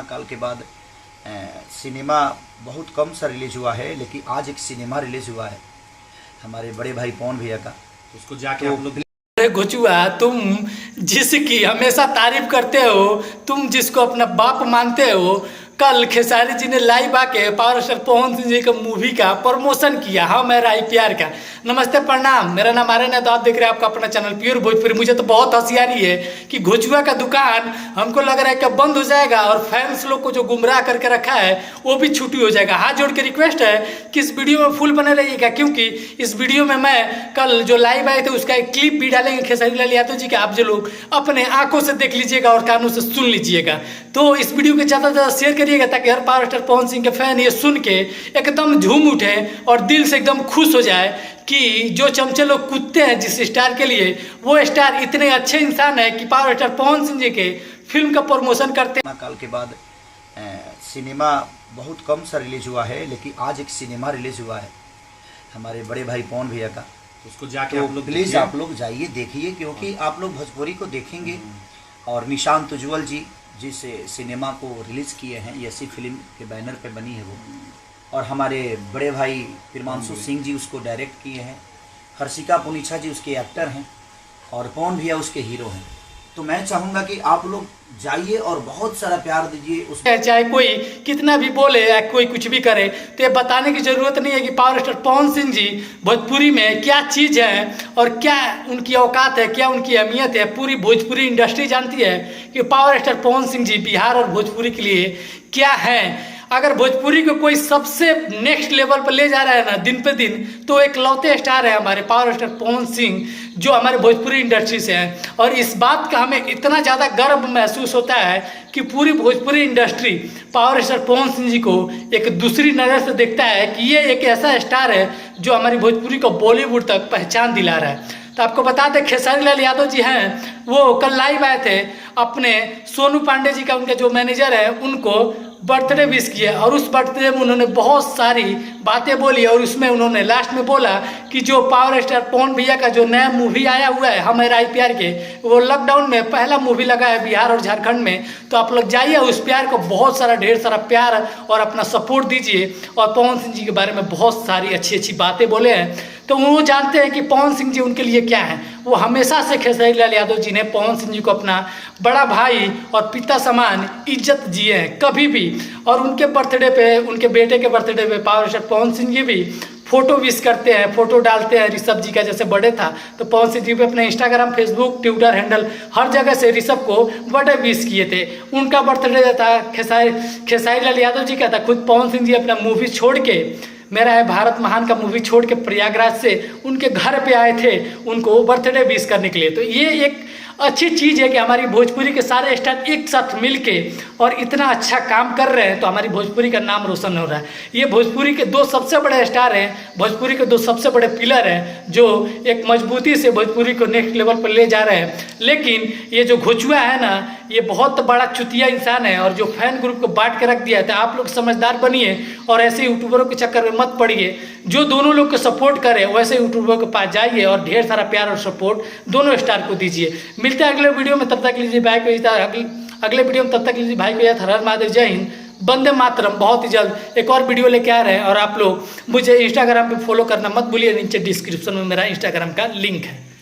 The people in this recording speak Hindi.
काल के बाद सिनेमा बहुत कम सा रिलीज हुआ है, लेकिन आज एक सिनेमा रिलीज हुआ है हमारे बड़े भाई पवन भैया का। उसको जाके आप लोग घुचुआ, तुम जिसकी हमेशा तारीफ करते हो, तुम जिसको अपना बाप मानते हो, कल खेसारी जी ने लाइव आके पावर स्टार पवन सिंह जी का मूवी का प्रमोशन किया। हाँ, मेरा IPR का नमस्ते प्रणाम, मेरा नाम आर्यन है, तो आप देख रहे हैं आपका अपना चैनल प्योर भोजपुरी। मुझे तो बहुत हंसी आ रही है कि घुचुआ का दुकान हमको लग रहा है कि बंद हो जाएगा और फैंस लोग को जो गुमराह करके रखा है वो भी छुट्टी हो जाएगा। हाथ जोड़ के रिक्वेस्ट है कि इस वीडियो में फुल बने रहिएगा, क्योंकि इस वीडियो में मैं कल जो लाइव आए थे उसका एक क्लिप भी डालेंगे खेसारी लाल यादव जी का। आप जो लोग अपने आंखों से देख लीजिएगा और कानों से सुन लीजिएगा, तो इस वीडियो को ज़्यादा से ज़्यादा शेयर करिएगा ताकि हर पावर स्टार पवन सिंह के फैन ये सुन के एकदम झूम उठे और दिल से एकदम खुश हो जाए कि जो चमचे लोग कूदते हैं जिस स्टार के लिए, वो स्टार इतने अच्छे इंसान है कि पावर स्टार पवन सिंह जी के फिल्म का प्रमोशन करते हैं। काल के बाद सिनेमा बहुत कम सा रिलीज हुआ है, लेकिन आज एक सिनेमा रिलीज हुआ है हमारे बड़े भाई पवन भैया का। उसको जाके आप लोग प्लीज़ आप लोग जाइए देखिए, क्योंकि आप लोग भोजपुरी को देखेंगे और निशांत उज्ज्वल जी जिस सिनेमा को रिलीज़ किए हैं, ऐसी फिल्म के बैनर पे बनी है वो, और हमारे बड़े भाई प्रियांशु सिंह जी उसको डायरेक्ट किए हैं, हर्षिका पुनीचा जी उसके एक्टर हैं और पवन भैया उसके हीरो हैं। तो मैं चाहूँगा कि आप लोग जाइए और बहुत सारा प्यार दीजिए उस। चाहे कोई कितना भी बोले या कोई कुछ भी करे, तो ये बताने की जरूरत नहीं है कि पावर स्टार पवन सिंह जी भोजपुरी में क्या चीज़ है और क्या उनकी औकात है, क्या उनकी अहमियत है। पूरी भोजपुरी इंडस्ट्री जानती है कि पावर स्टार पवन सिंह जी बिहार और भोजपुरी के लिए क्या है। अगर भोजपुरी को कोई सबसे नेक्स्ट लेवल पर ले जा रहा है ना दिन पे दिन, तो एक लौते स्टार है हमारे पावर स्टार पवन सिंह, जो हमारे भोजपुरी इंडस्ट्री से हैं। और इस बात का हमें इतना ज़्यादा गर्व महसूस होता है कि पूरी Bhojpuri industry power star Pawan Singh ji को एक दूसरी नज़र से देखता है कि ये एक ऐसा स्टार है जो हमारी भोजपुरी को बॉलीवुड तक पहचान दिला रहा है। तो आपको बता दें खेसारी लाल यादव जी हैं, वो कल लाइव आए थे, अपने सोनू पांडे जी का उनके जो मैनेजर है उनको बर्थडे विश किया और उस बर्थडे में उन्होंने बहुत सारी बातें बोली और उसमें उन्होंने लास्ट में बोला कि जो पावर स्टार पवन भैया का जो नया मूवी आया हुआ है हम मेरा IPR के, वो लॉकडाउन में पहला मूवी लगा है बिहार और झारखंड में। तो आप लोग जाइए, उस प्यार को बहुत सारा ढेर सारा प्यार और अपना सपोर्ट दीजिए। और पवन सिंह जी के बारे में बहुत सारी अच्छी अच्छी बातें बोले हैं, तो वो जानते हैं कि पवन सिंह जी उनके लिए क्या है। वो हमेशा से खेसारी लाल यादव जी ने पवन सिंह जी को अपना बड़ा भाई और पिता समान इज्जत दिए हैं कभी भी। और उनके बर्थडे पे, उनके बेटे के बर्थडे पे पावर स्टार पवन सिंह जी भी फोटो विश करते हैं, फोटो डालते हैं। ऋषभ जी का जैसे बर्थडे था तो पवन सिंह जी पे अपने इंस्टाग्राम, फेसबुक, ट्विटर हैंडल हर जगह से ऋषभ को बर्थडे विश किए थे। उनका बर्थडे था खेसारी लाल यादव जी का था। खुद पवन सिंह जी अपना मूवी छोड़ के, मेरा है भारत महान का मूवी छोड़ के प्रयागराज से उनके घर पे आए थे उनको बर्थडे विश करने के लिए। तो ये एक अच्छी चीज़ है कि हमारी भोजपुरी के सारे स्टार एक साथ मिलके और इतना अच्छा काम कर रहे हैं, तो हमारी भोजपुरी का नाम रोशन हो रहा है। ये भोजपुरी के दो सबसे बड़े स्टार हैं, भोजपुरी के दो सबसे बड़े पिलर हैं जो एक मजबूती से भोजपुरी को नेक्स्ट लेवल पर ले जा रहे हैं। लेकिन ये जो घुचुआ है ना, ये बहुत बड़ा चुतिया इंसान है और जो फैन ग्रुप को बांट के रख दिया है। तो आप लोग समझदार बनिए और ऐसे यूट्यूबरों के चक्कर में मत पड़िए। जो दोनों लोग को सपोर्ट करे वैसे यूट्यूबरों के पास जाइए और ढेर सारा प्यार और सपोर्ट दोनों स्टार को दीजिए। मिलते हैं अगले वीडियो में, तब तक लीजिए भाई को अगले वीडियो में, तब तक लीजिए भाई को याद। हर हर महादेव, जय हिंद, वंदे मातरम। बहुत ही जल्द एक और वीडियो लेके आ रहे हैं और आप लोग मुझे इंस्टाग्राम पे फॉलो करना मत भूलिए। नीचे डिस्क्रिप्शन में मेरा इंस्टाग्राम का लिंक है।